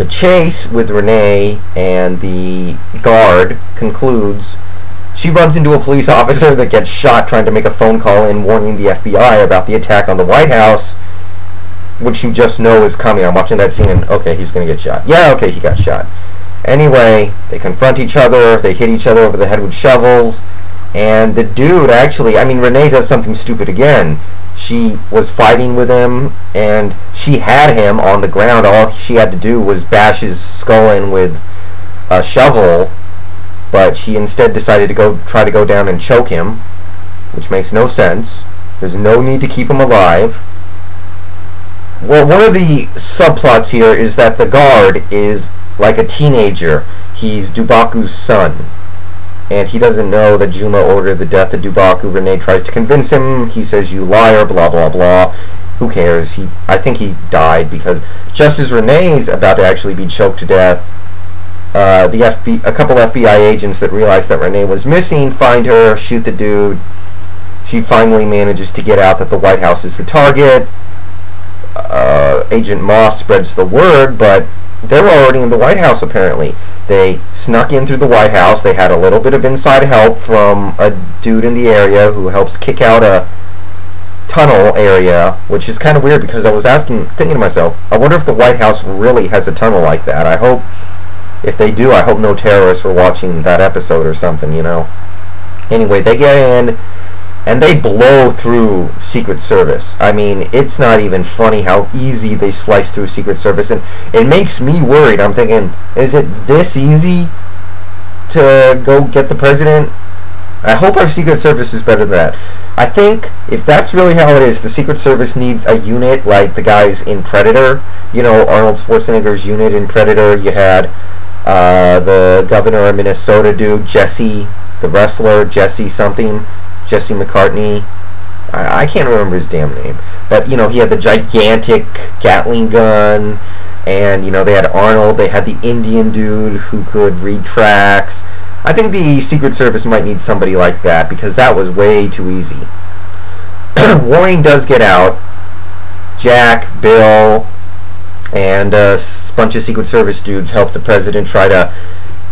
The chase with Renee and the guard concludes. She runs into a police officer that gets shot trying to make a phone call in warning the FBI about the attack on the White House, which you just know is coming. I'm watching that scene and, okay, he's going to get shot. Yeah, okay, he got shot. Anyway, they confront each other, they hit each other over the head with shovels, and the dude actually, I mean, Renee does something stupid again. She was fighting with him, and she had him on the ground. All she had to do was bash his skull in with a shovel, but she instead decided to try to go down and choke him, which makes no sense. There's no need to keep him alive. Well, one of the subplots here is that the guard is like a teenager. He's Dubaku's son, and he doesn't know that Juma ordered the death of Dubaku. Renee tries to convince him. He says, "You liar, blah blah blah." Who cares? I think he died, because just as Renee's about to actually be choked to death, a couple FBI agents that realize that Renee was missing find her, shoot the dude. She finally manages to get out that the White House is the target. Agent Moss spreads the word, but they're already in the White House apparently. They snuck in through the White House. They had a little bit of inside help from a dude in the area who helps kick out a tunnel area, which is kind of weird, because I was thinking to myself, I wonder if the White House really has a tunnel like that. I hope, if they do, I hope no terrorists were watching that episode or something, you know. Anyway, they get in, and they blow through Secret Service. I mean, it's not even funny how easy they slice through Secret Service, and it makes me worried. I'm thinking, is it this easy to go get the president? I hope our Secret Service is better than that. I think if that's really how it is, the Secret Service needs a unit like the guys in Predator. You know, Arnold Schwarzenegger's unit in Predator. You had the governor of Minnesota dude, Jesse, the wrestler, Jesse McCartney. I can't remember his damn name. But, you know, he had the gigantic Gatling gun, and, you know, they had Arnold, they had the Indian dude who could read tracks. I think the Secret Service might need somebody like that, because that was way too easy. Waring does get out. Jack, Bill, and a bunch of Secret Service dudes help the president try to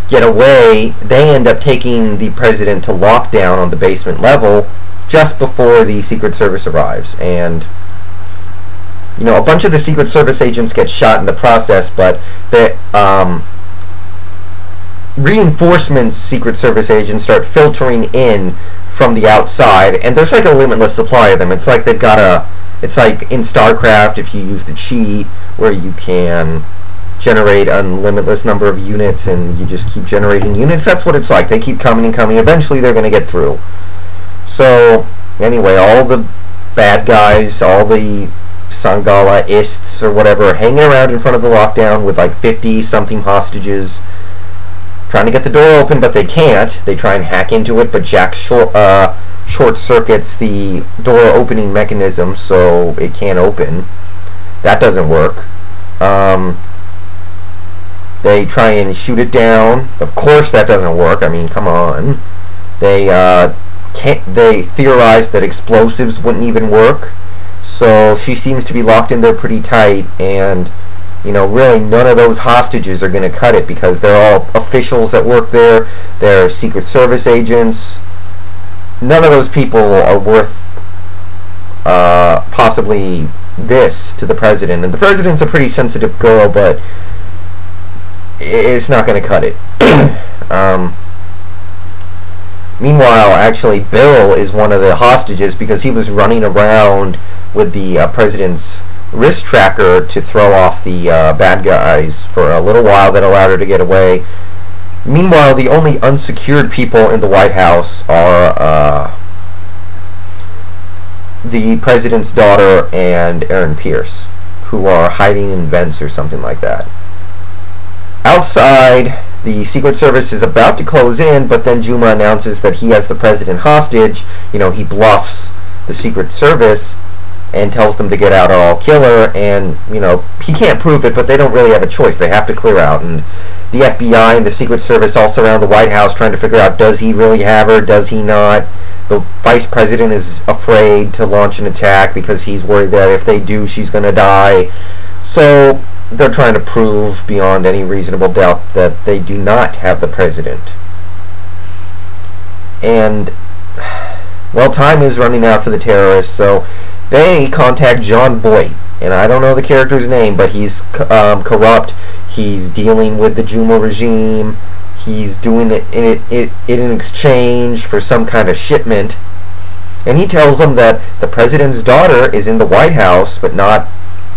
get away. They end up taking the president to lockdown on the basement level just before the Secret Service arrives. And, you know, a bunch of the Secret Service agents get shot in the process, but the reinforcements Secret Service agents start filtering in from the outside, and there's like a limitless supply of them. It's like they've got it's like in StarCraft, if you use the cheat, where you can generate a limitless number of units, and you just keep generating units. That's what it's like. They keep coming and coming. Eventually they're going to get through. So anyway, all the bad guys, all the Sangala-ists or whatever, are hanging around in front of the lockdown with like 50 something hostages, trying to get the door open, but they can't. They try and hack into it, but Jack short circuits the door opening mechanism, so it can't open. That doesn't work. They try and shoot it down. Of course that doesn't work. I mean, come on. They theorize that explosives wouldn't even work. So she seems to be locked in there pretty tight, and, you know, really none of those hostages are going to cut it, because they're all officials that work there. They're Secret Service agents. None of those people are worth possibly this to the president. And the president's a pretty sensitive girl, but it's not going to cut it. Meanwhile, actually, Bill is one of the hostages, because he was running around with the president's wrist tracker to throw off the bad guys for a little while. That allowed her to get away. Meanwhile, the only unsecured people in the White House are the president's daughter and Aaron Pierce, who are hiding in vents or something like that. Outside, the Secret Service is about to close in, but then Juma announces that he has the president hostage. You know, he bluffs the Secret Service and tells them to get out or I'll kill her, and, you know, he can't prove it, but they don't really have a choice. They have to clear out, and the FBI and the Secret Service all surround the White House trying to figure out, does he really have her, does he not? The vice president is afraid to launch an attack because he's worried that if they do, she's going to die. So they're trying to prove beyond any reasonable doubt that they do not have the president. And, well, time is running out for the terrorists, so they contact Jon Voight. And I don't know the character's name, but he's corrupt. He's dealing with the Juma regime. He's doing it in exchange for some kind of shipment. And he tells them that the president's daughter is in the White House, but not,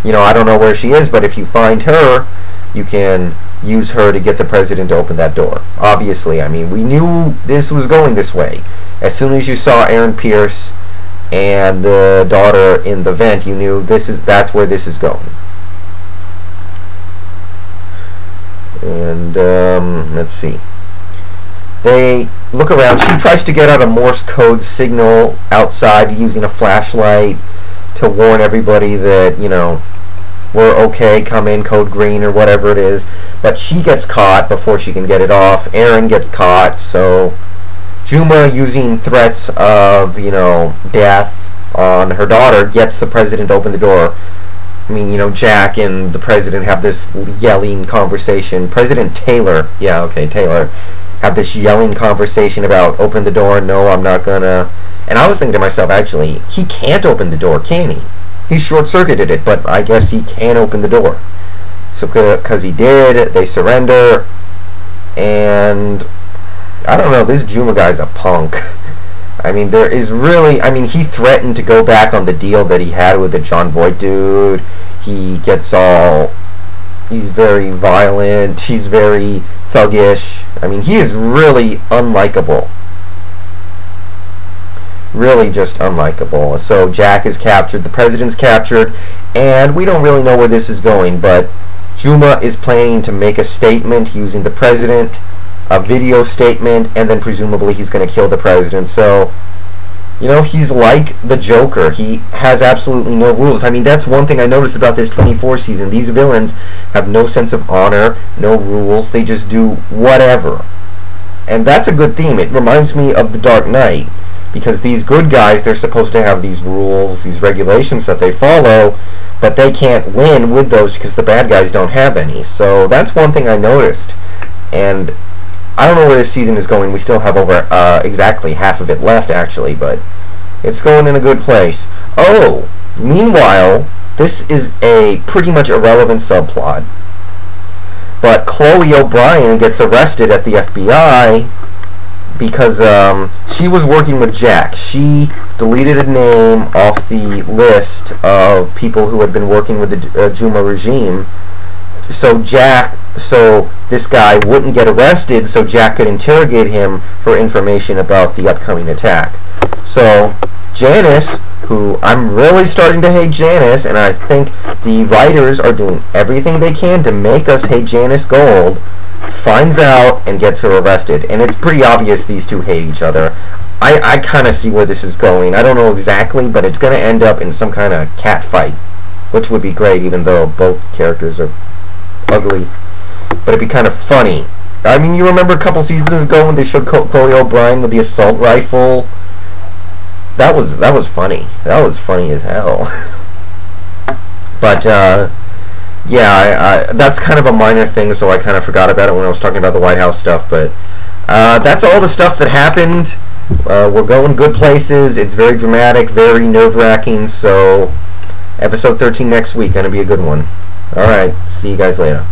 I don't know where she is, but if you find her, you can use her to get the president to open that door. Obviously, I mean, we knew this was going this way. As soon as you saw Aaron Pierce and the daughter in the vent, you knew that's where this is going. And let's see. They look around. She tries to get out a Morse code signal outside using a flashlight to warn everybody that, we're okay, come in, code green, or whatever it is. But she gets caught before she can get it off. Aaron gets caught, so Juma, using threats of, death on her daughter, gets the president to open the door. I mean, Jack and the president have this yelling conversation. President Taylor, Taylor, have this yelling conversation about open the door, no, I'm not gonna. And I was thinking to myself, actually, he can't open the door, can he? He short-circuited it, but I guess he can open the door. So, because he did, they surrender, and I don't know, this Juma guy's a punk. I mean, he threatened to go back on the deal that he had with the Jon Voight dude. He's very violent, he's very thuggish. I mean, he is really unlikable. Really just unlikable. So Jack is captured, the president's captured, and we don't really know where this is going, but Juma is planning to make a statement using the president, a video statement, and then presumably he's going to kill the president. So, he's like the Joker. He has absolutely no rules. I mean, that's one thing I noticed about this 24 season. These villains have no sense of honor, no rules. They just do whatever. And that's a good theme. It reminds me of The Dark Knight, because these good guys, they're supposed to have these rules, these regulations that they follow, but they can't win with those because the bad guys don't have any. So that's one thing I noticed. And I don't know where this season is going. We still have over exactly half of it left, actually, but it's going in a good place. Oh, meanwhile, this is a pretty much irrelevant subplot, but Chloe O'Brien gets arrested at the FBI because she was working with Jack. She deleted a name off the list of people who had been working with the Juma regime. So this guy wouldn't get arrested, so Jack could interrogate him for information about the upcoming attack. So Janice, who I'm really starting to hate Janice, and I think the writers are doing everything they can to make us hate Janice Gold, finds out and gets her arrested. And it's pretty obvious these two hate each other. I kind of see where this is going. I don't know exactly, but it's going to end up in some kind of cat fight, which would be great, even though both characters are ugly. But it'd be kind of funny. I mean, you remember a couple seasons ago when they showed Chloe O'Brien with the assault rifle? That was funny. That was funny as hell. But yeah, that's kind of a minor thing, so I kind of forgot about it when I was talking about the White House stuff. But that's all the stuff that happened. We're going good places. It's very dramatic, very nerve-wracking. So episode 13 next week, gonna be a good one. Alright, see you guys later.